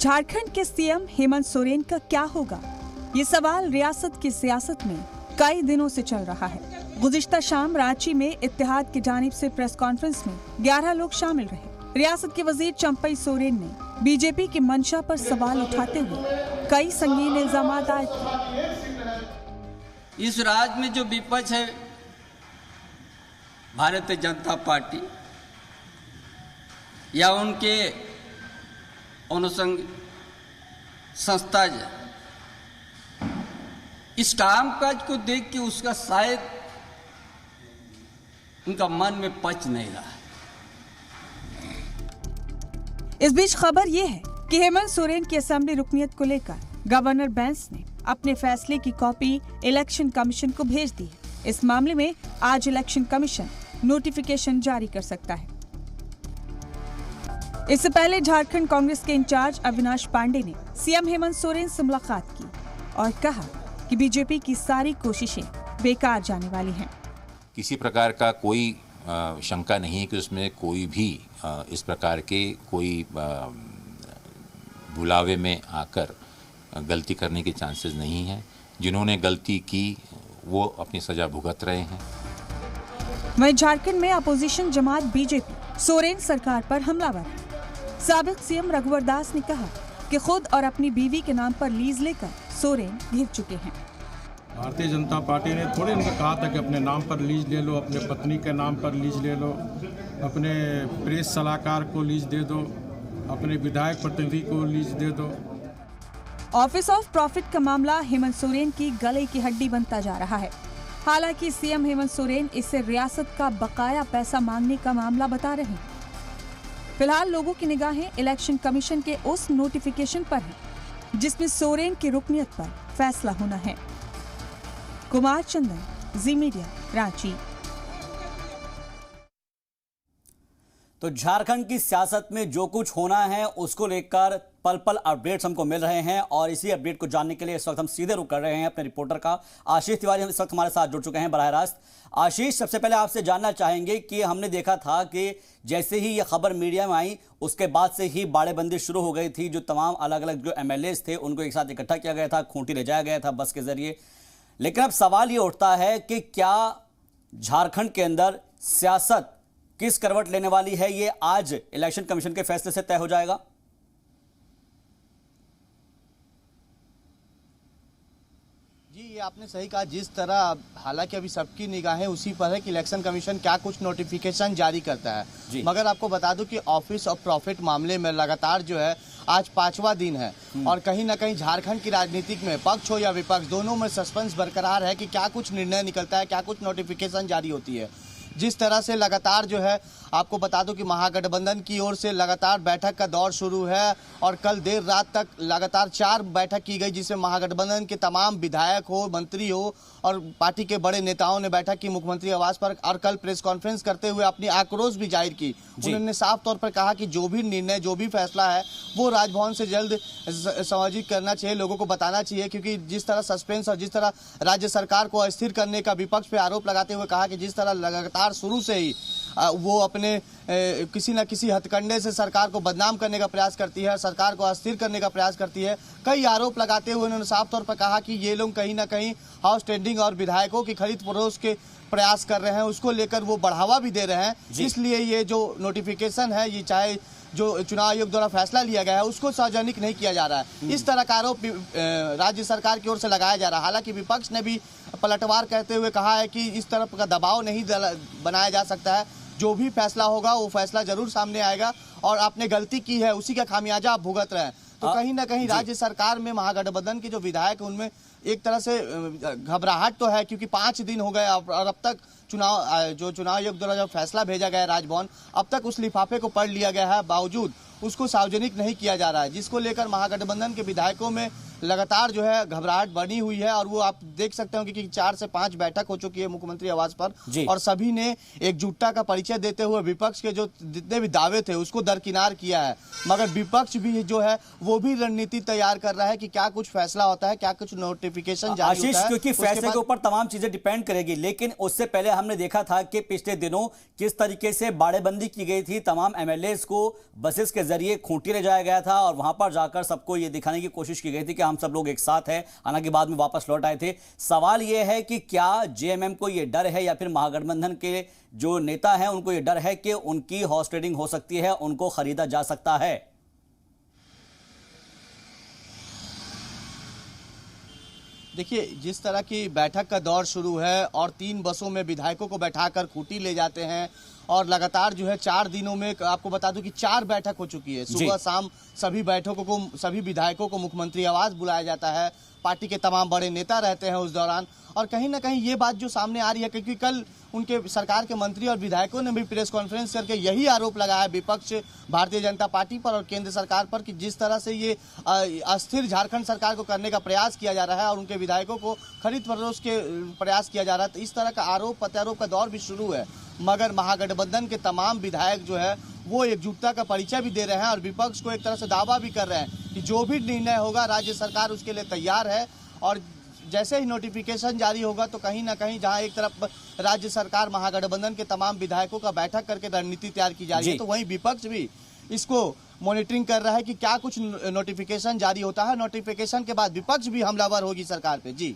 झारखंड के सीएम हेमंत सोरेन का क्या होगा, ये सवाल रियासत की सियासत में कई दिनों से चल रहा है। गुज़िश्ता शाम रांची में इत्तेहाद की जानिब से प्रेस कॉन्फ्रेंस में 11 लोग शामिल रहे। रियासत के वजीर चंपई सोरेन ने बीजेपी की मंशा पर सवाल उठाते हुए कई संगीन इल्जाम आयद किए। इस राज्य में जो विपक्ष है भारतीय जनता पार्टी या उनके अनुसंग संस्था, इस कामकाज को देख के उसका शायद उनका मन में पच नहीं रहा है। इस बीच खबर यह है कि हेमंत सोरेन की असेंबली रुकनीत को लेकर गवर्नर बेंस ने अपने फैसले की कॉपी इलेक्शन कमीशन को भेज दी है। इस मामले में आज इलेक्शन कमीशन नोटिफिकेशन जारी कर सकता है। इससे पहले झारखंड कांग्रेस के इंचार्ज अविनाश पांडे ने सीएम हेमंत सोरेन से मुलाकात की और कहा कि बीजेपी की सारी कोशिशें बेकार जाने वाली हैं। किसी प्रकार का कोई शंका नहीं है कि उसमें कोई भी इस प्रकार के कोई बुलावे में आकर गलती करने के चांसेस नहीं हैं। जिन्होंने गलती की वो अपनी सजा भुगत रहे हैं। वहीं झारखंड में अपोजिशन जमात बीजेपी सोरेन सरकार पर हमलावर है। साबिक सीएम रघुवर दास ने कहा कि खुद और अपनी बीवी के नाम पर लीज लेकर सोरेन घिर चुके हैं। भारतीय जनता पार्टी ने थोड़े इनको कहा था कि अपने नाम पर लीज ले लो, अपने पत्नी के नाम पर लीज ले लो, अपने प्रेस सलाहकार को लीज दे दो, अपने विधायक प्रतिनिधि को लीज दे दो। ऑफिस ऑफ प्रॉफिट का मामला हेमंत सोरेन की गले की हड्डी बनता जा रहा है। हालांकि सीएम हेमंत सोरेन इसे रियासत का बकाया पैसा मांगने का मामला बता रहे हैं। फिलहाल लोगों की निगाहें इलेक्शन कमीशन के उस नोटिफिकेशन पर है जिसमें सोरेन की रुकनीत पर फैसला होना है। कुमार चंदन, जी मीडिया, रांची। तो झारखंड की सियासत में जो कुछ होना है उसको लेकर पल पल अपडेट्स हमको मिल रहे हैं और इसी अपडेट को जानने के लिए इस वक्त हम सीधे रुक कर रहे हैं अपने रिपोर्टर का आशीष तिवारी हम इस वक्त हमारे साथ जुड़ चुके हैं बराह रास्त। आशीष, सबसे पहले आपसे जानना चाहेंगे कि हमने देखा था कि जैसे ही ये खबर मीडिया में आई उसके बाद से ही बाड़ेबंदी शुरू हो गई थी। जो तमाम अलग अलग जो MLAs थे उनको एक साथ इकट्ठा किया गया था, खूंटी ले जाया गया था बस के जरिए। लेकिन अब सवाल ये उठता है कि क्या झारखंड के अंदर सियासत किस करवट लेने वाली है, ये आज इलेक्शन कमीशन के फैसले से तय हो जाएगा। जी, ये आपने सही कहा। जिस तरह हालांकि अभी सबकी निगाहें उसी पर है कि इलेक्शन कमीशन क्या कुछ नोटिफिकेशन जारी करता है, मगर आपको बता दूं कि ऑफिस ऑफ प्रॉफिट मामले में लगातार जो है आज 5वां दिन है और कहीं ना कहीं झारखंड की राजनीतिक में पक्ष हो या विपक्ष दोनों में सस्पेंस बरकरार है कि क्या कुछ निर्णय निकलता है, क्या कुछ नोटिफिकेशन जारी होती है। जिस तरह से लगातार जो है आपको बता दूं कि महागठबंधन की ओर से लगातार बैठक का दौर शुरू है और कल देर रात तक लगातार 4 बैठक की गई जिसमें महागठबंधन के तमाम विधायक हो, मंत्री हो और पार्टी के बड़े नेताओं ने बैठक की मुख्यमंत्री आवास पर और कल प्रेस कॉन्फ्रेंस करते हुए अपनी आक्रोश भी जाहिर की। उन्होंने साफ तौर पर कहा कि जो भी निर्णय, जो भी फैसला है वो राजभवन से जल्द सामाजिक करना चाहिए, लोगों को बताना चाहिए, क्योंकि जिस तरह सस्पेंस और जिस तरह राज्य सरकार को अस्थिर करने का विपक्ष पे आरोप लगाते हुए कहा कि जिस तरह लगातार शुरू से ही वो अपने किसी न किसी हथकंडे से सरकार को बदनाम करने का प्रयास करती है, सरकार को अस्थिर करने का प्रयास करती है। कई आरोप लगाते हुए उन्होंने साफ तौर पर कहा कि ये लोग कहीं ना कहीं हाउस टेंडिंग और विधायकों की खरीद फरोख्त के प्रयास कर रहे हैं, उसको लेकर वो बढ़ावा भी दे रहे हैं। इसलिए ये जो नोटिफिकेशन है, ये चाहे जो चुनाव आयोग द्वारा फैसला लिया गया है उसको सार्वजनिक नहीं किया जा रहा है। इस तरह का आरोप राज्य सरकार की ओर से लगाया जा रहा है। हालांकि विपक्ष ने भी पलटवार कहते हुए कहा है कि इस तरह का दबाव नहीं बनाया जा सकता है, जो भी फैसला होगा वो फैसला जरूर सामने आएगा और आपने गलती की है उसी का खामियाजा आप भुगत रहे हैं। तो कहीं ना कहीं राज्य सरकार में महागठबंधन के जो विधायक हैं उनमें एक तरह से घबराहट तो है, क्योंकि 5 दिन हो गए और अब तक चुनाव आयोग द्वारा जो फैसला भेजा गया है राजभवन, अब तक उस लिफाफे को पढ़ लिया गया है, बावजूद उसको सार्वजनिक नहीं किया जा रहा है, जिसको लेकर महागठबंधन के विधायकों में लगातार जो है घबराहट बनी हुई है और वो आप देख सकते हो कि 4 से 5 बैठक हो चुकी है मुख्यमंत्री आवास पर और सभी ने एकजुटता का परिचय देते हुए विपक्ष के जो जितने भी दावे थे उसको दरकिनार किया है। मगर विपक्ष भी जो है वो भी रणनीति तैयार कर रहा है कि क्या कुछ फैसला होता है, क्या कुछ नोटिफिकेशन जारी होता है, क्योंकि फैसले के ऊपर तमाम चीजें डिपेंड करेगी। लेकिन उससे पहले हमने देखा था कि पिछले दिनों किस तरीके से बाड़ेबंदी की गई थी, तमाम एमएलएस को बसेस के जरिए खूंटी ले जाया गया था और वहां पर जाकर सबको ये दिखाने की कोशिश की गई थी कि हम सब लोग एक साथ हैं। हालांकि बाद में वापस लौट आए थे। सवाल यह है कि क्या जेएमएम को यह डर है या फिर महागठबंधन के जो नेता हैं उनको यह डर है कि उनकी हॉर्स ट्रेडिंग हो सकती है, उनको खरीदा जा सकता है? देखिए, जिस तरह की बैठक का दौर शुरू है और 3 बसों में विधायकों को बैठाकर खूंटी ले जाते हैं और लगातार जो है 4 दिनों में आपको बता दूं कि 4 बैठक हो चुकी है। सुबह शाम सभी विधायकों को मुख्यमंत्री आवास बुलाया जाता है। पार्टी के तमाम बड़े नेता रहते हैं उस दौरान और कहीं ना कहीं ये बात जो सामने आ रही है क्योंकि कल उनके सरकार के मंत्री और विधायकों ने भी प्रेस कॉन्फ्रेंस करके यही आरोप लगाया विपक्ष भारतीय जनता पार्टी पर और केंद्र सरकार पर कि जिस तरह से ये अस्थिर झारखंड सरकार को करने का प्रयास किया जा रहा है और उनके विधायकों को खरीद फरोश के प्रयास किया जा रहा है। तो इस तरह का आरोप प्रत्यारोप का दौर भी शुरू है। मगर महागठबंधन के तमाम विधायक जो है वो एकजुटता का परिचय भी दे रहे हैं और विपक्ष को एक तरह से दावा भी कर रहे हैं कि जो भी निर्णय होगा राज्य सरकार उसके लिए तैयार है और जैसे ही नोटिफिकेशन जारी होगा तो कहीं ना कहीं जहां एक तरफ राज्य सरकार महागठबंधन के तमाम विधायकों का बैठक करके रणनीति तैयार की जा रही है तो वहीं विपक्ष भी इसको मॉनिटरिंग कर रहा है कि क्या कुछ नोटिफिकेशन जारी होता है। नोटिफिकेशन के बाद विपक्ष भी हमलावर होगी सरकार पे। जी